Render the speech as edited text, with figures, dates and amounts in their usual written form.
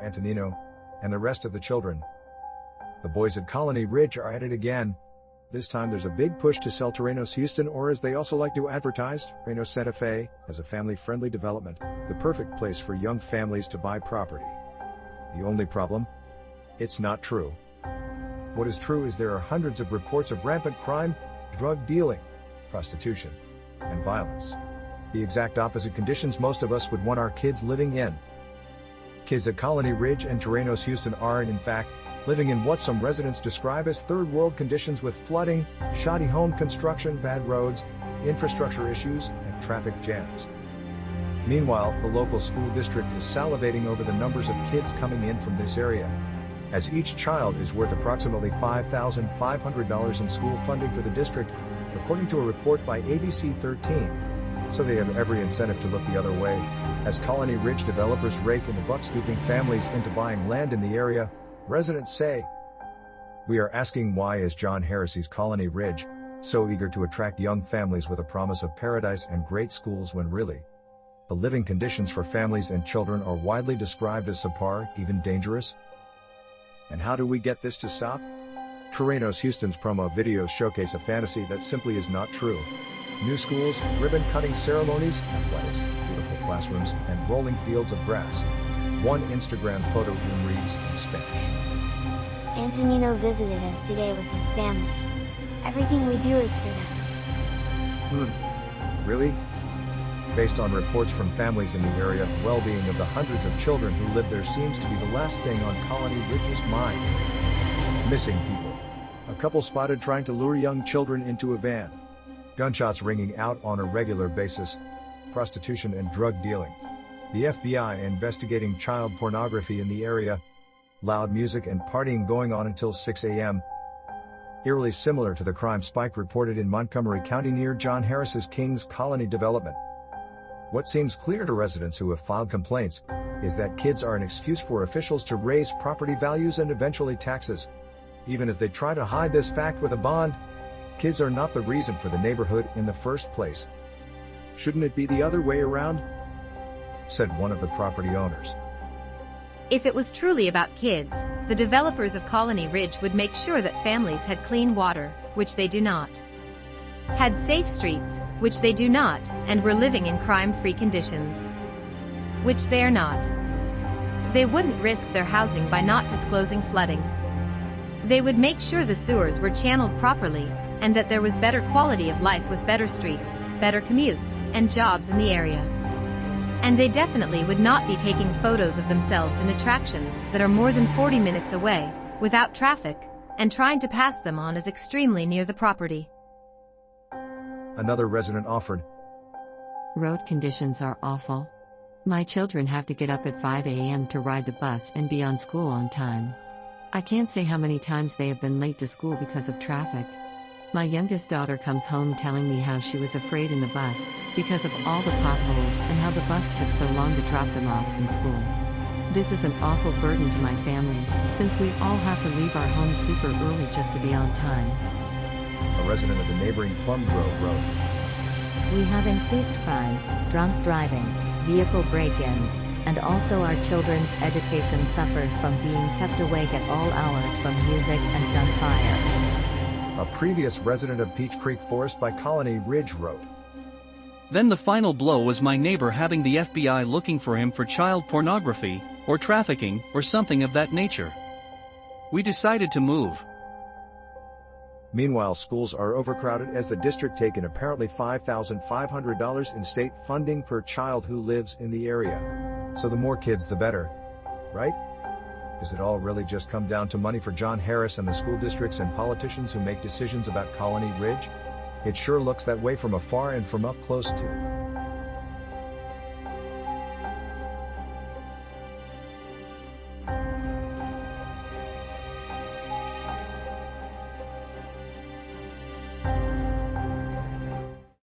Antonino, and the rest of the children. The boys at Colony Ridge are at it again. This time there's a big push to sell Terrenos Houston, or as they also like to advertise, Terrenos Santa Fe, as a family-friendly development, the perfect place for young families to buy property. The only problem? It's not true. What is true is there are hundreds of reports of rampant crime, drug dealing, prostitution, and violence. The exact opposite conditions most of us would want our kids living in. Kids at Colony Ridge and Terrenos Houston are, in fact, living in what some residents describe as third-world conditions with flooding, shoddy home construction, bad roads, infrastructure issues, and traffic jams. Meanwhile, the local school district is salivating over the numbers of kids coming in from this area, as each child is worth approximately $5,500 in school funding for the district, according to a report by ABC 13. So they have every incentive to look the other way, as Colony Ridge developers rake in the bucks, duping families into buying land in the area. Residents say, "We are asking, why is John Harris's Colony Ridge so eager to attract young families with a promise of paradise and great schools when really, the living conditions for families and children are widely described as subpar, even dangerous? And how do we get this to stop?" Terrenos Houston's promo videos showcase a fantasy that simply is not true. New schools, ribbon-cutting ceremonies, athletics, beautiful classrooms, and rolling fields of grass. One Instagram photo even reads in Spanish. Antonino visited us today with his family. Everything we do is for them. Really? Based on reports from families in the area, the well-being of the hundreds of children who live there seems to be the last thing on Colony Ridge's mind. Missing people. A couple spotted trying to lure young children into a van. Gunshots ringing out on a regular basis. Prostitution and drug dealing. The FBI investigating child pornography in the area. Loud music and partying going on until 6 a.m. Eerily similar to the crime spike reported in Montgomery County near John Harris's Kings Colony development. What seems clear to residents who have filed complaints is that kids are an excuse for officials to raise property values and eventually taxes. Even as they try to hide this fact with a bond, kids are not the reason for the neighborhood in the first place. Shouldn't it be the other way around? Said one of the property owners. If it was truly about kids, the developers of Colony Ridge would make sure that families had clean water, which they do not. Had safe streets, which they do not, and were living in crime-free conditions, which they are not. They wouldn't risk their housing by not disclosing flooding. They would make sure the sewers were channeled properly, and that there was better quality of life with better streets, better commutes, and jobs in the area. And they definitely would not be taking photos of themselves in attractions that are more than 40 minutes away, without traffic, and trying to pass them on as extremely near the property. Another resident offered. Road conditions are awful. My children have to get up at 5 a.m. to ride the bus and be on school on time. I can't say how many times they have been late to school because of traffic. My youngest daughter comes home telling me how she was afraid in the bus, because of all the potholes and how the bus took so long to drop them off in school. This is an awful burden to my family, since we all have to leave our home super early just to be on time. A resident of the neighboring Plum Grove wrote. We have increased crime, drunk driving, vehicle break-ins, and also our children's education suffers from being kept awake at all hours from music and gunfire. A previous resident of Peach Creek Forest by Colony Ridge wrote. Then the final blow was my neighbor having the FBI looking for him for child pornography, or trafficking, or something of that nature. We decided to move. Meanwhile, schools are overcrowded as the district taken apparently $5,500 in state funding per child who lives in the area. So the more kids the better, right? Does it all really just come down to money for John Harris and the school districts and politicians who make decisions about Colony Ridge? It sure looks that way from afar and from up close too.